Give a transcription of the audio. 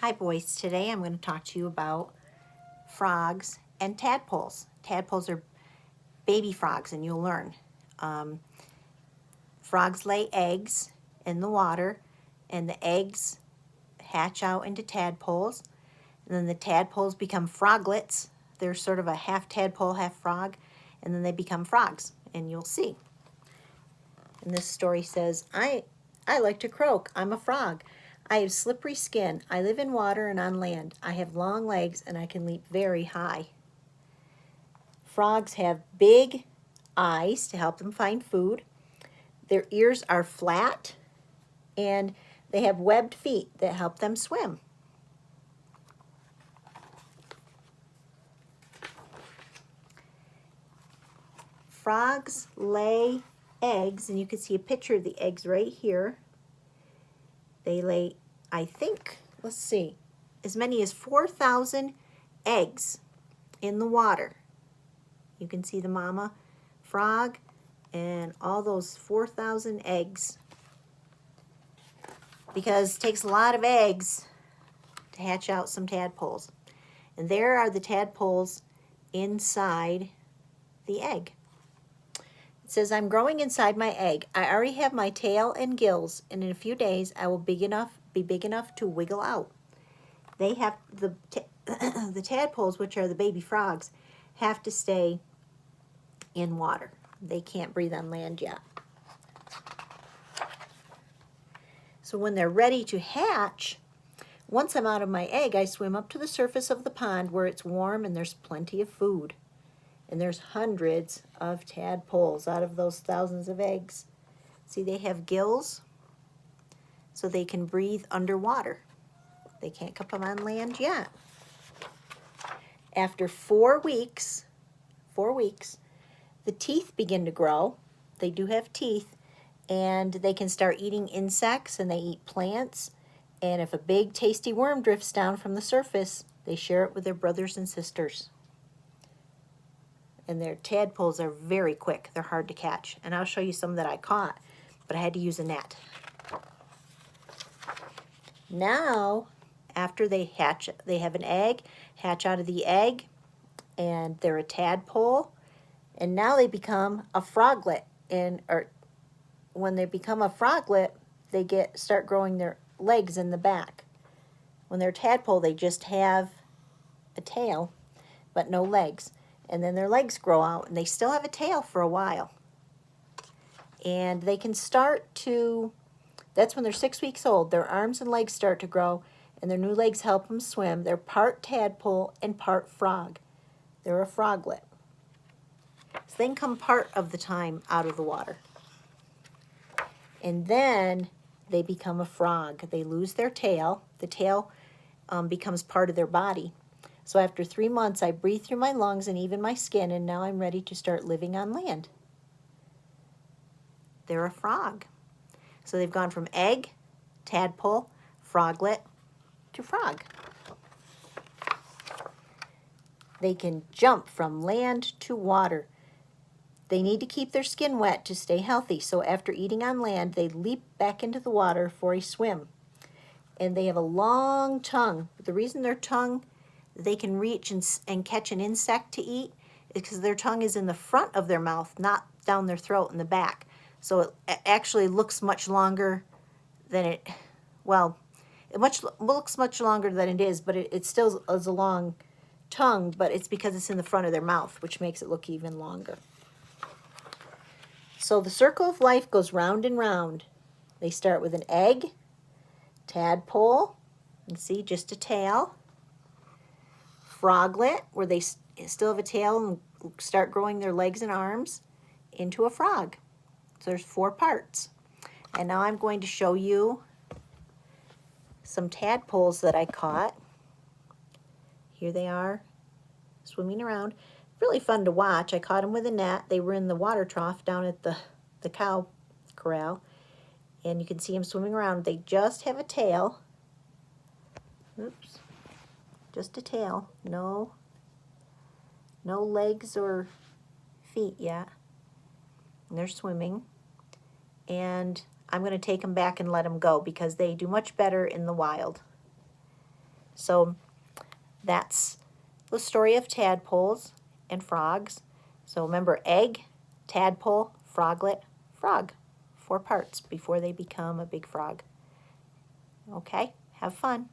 Hi boys, today I'm going to talk to you about frogs and tadpoles. Tadpoles are baby frogs and you'll learn. Um, Frogs lay eggs in the water and the eggs hatch out into tadpoles. And then the tadpoles become froglets. They're sort of a half tadpole, half frog. And then they become frogs and you'll see. And this story says, I like to croak. I'm a frog. I have slippery skin. I live in water and on land. I have long legs and I can leap very high. Frogs have big eyes to help them find food. Their ears are flat and they have webbed feet that help them swim. Frogs lay eggs, and you can see a picture of the eggs right here. They lay, I think, let's see, as many as 4,000 eggs in the water. You can see the mama frog and all those 4,000 eggs, because it takes a lot of eggs to hatch out some tadpoles. And there are the tadpoles inside the egg. It says, I'm growing inside my egg. I already have my tail and gills, and in a few days I will be big enough to wiggle out. They have the tadpoles, which are the baby frogs, have to stay in water. They can't breathe on land yet. So when they're ready to hatch, once I'm out of my egg, I swim up to the surface of the pond where it's warm and there's plenty of food. And there's hundreds of tadpoles out of those thousands of eggs. See, they have gills so they can breathe underwater. They can't come on land yet. After 4 weeks, the teeth begin to grow. They do have teeth, and they can start eating insects, and they eat plants. And if a big tasty worm drifts down from the surface, they share it with their brothers and sisters. And their tadpoles are very quick. They're hard to catch. And I'll show you some that I caught, but I had to use a net. Now, after they hatch, they have an egg, hatch out of the egg, and they're a tadpole. And now they become a froglet. Or when they become a froglet, they start growing their legs in the back. When they're a tadpole, they just have a tail, but no legs. And then their legs grow out, and they still have a tail for a while. And they can start to, that's when they're 6 weeks old, their arms and legs start to grow, and their new legs help them swim. They're part tadpole and part frog. They're a froglet. So they can come part of the time out of the water. And then they become a frog. They lose their tail. The tail becomes part of their body. So after 3 months, I breathe through my lungs and even my skin, and now I'm ready to start living on land. They're a frog. So they've gone from egg, tadpole, froglet, to frog. They can jump from land to water. They need to keep their skin wet to stay healthy, so after eating on land, they leap back into the water for a swim. And they have a long tongue. The reason their tongue, they can reach and catch an insect to eat, is because their tongue is in the front of their mouth, not down their throat in the back. So it actually looks much longer than it, well, it looks much longer than it is, but it still is a long tongue, but it's because it's in the front of their mouth, which makes it look even longer. So the circle of life goes round and round. They start with an egg, tadpole, you see just a tail, froglet, where they still have a tail and start growing their legs and arms, into a frog. So there's 4 parts. And now I'm going to show you some tadpoles that I caught. Here they are, swimming around. Really fun to watch. I caught them with a net. They were in the water trough down at the cow corral. And you can see them swimming around. They just have a tail. Oops. Just a tail. No legs or feet yet. And they're swimming. And I'm going to take them back and let them go because they do much better in the wild. So that's the story of tadpoles and frogs. So remember, egg, tadpole, froglet, frog. 4 parts before they become a big frog. Okay, have fun.